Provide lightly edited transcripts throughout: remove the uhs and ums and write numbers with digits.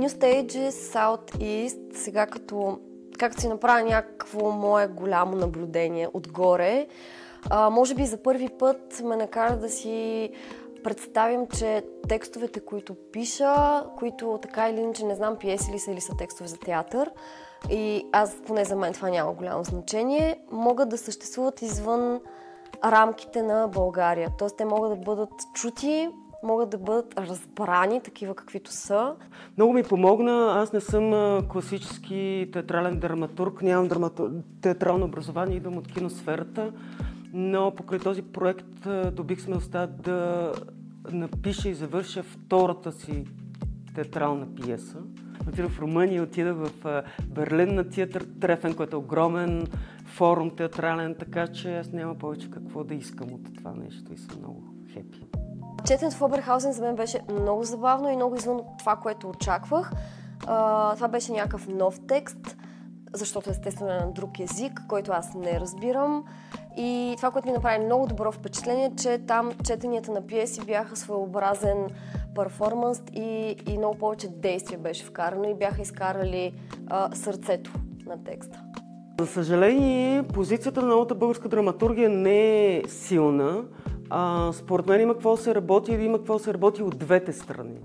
New Stage South East, сега както си направя някакво мое голямо наблюдение отгоре, може би за първи път ме накара да си представим, че текстовете, които пиша, които така или иначе не знам пиеси ли са или са текстове за театър, и аз, поне за мен това няма голямо значение, могат да съществуват извън рамките на България. Тоест те могат да бъдат чути, могат да бъдат разбрани, такива каквито са. Много ми помогна. Аз не съм класически театрален драматург, нямам театрално образование, идвам от киносферата, но покрай този проект добих смелостта да напиша и завърша втората си театрална пиеса. Отидох в Румъния, отидох в Берлин на театър Трефен, който е огромен форум театрален, така че аз няма повече какво да искам от това нещо и съм много хепи. Четенето в Оберхаузен за мен беше много забавно и много извън това, което очаквах. Това беше някакъв нов текст, защото естествено е на друг език, който аз не разбирам. И това, което ми направи много добро впечатление, че там четенията на пиеси бяха своеобразен перформанс и много повече действие беше вкарано и бяха изкарали сърцето на текста. За съжаление, позицията на новата българска драматургия не е силна. Според мен има какво се работи и има какво се работи от двете страни.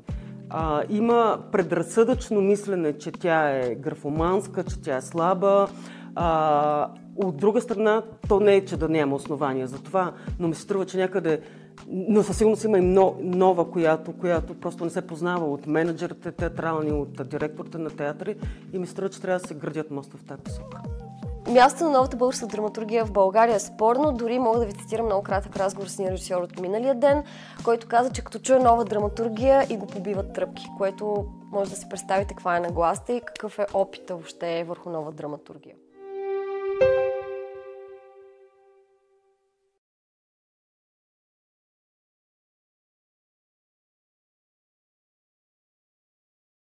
Има предразсъдъчно мислене, че тя е графоманска, че тя е слаба. От друга страна, то не е, че да няма основания за това, но ми се струва, че някъде, но със сигурност има и нова, която просто не се познава от менеджерите театрални, от директорите на театри и ми се струва, че трябва да се градят моста в тази посока. Мястото на новата българска драматургия в България е спорно. Дори мога да ви цитирам много кратък разговор с един режисьор от миналия ден, който каза, че като чуе нова драматургия и го побиват тръпки, което може да си представите каква е нагласта и какъв е опита въобще върху нова драматургия.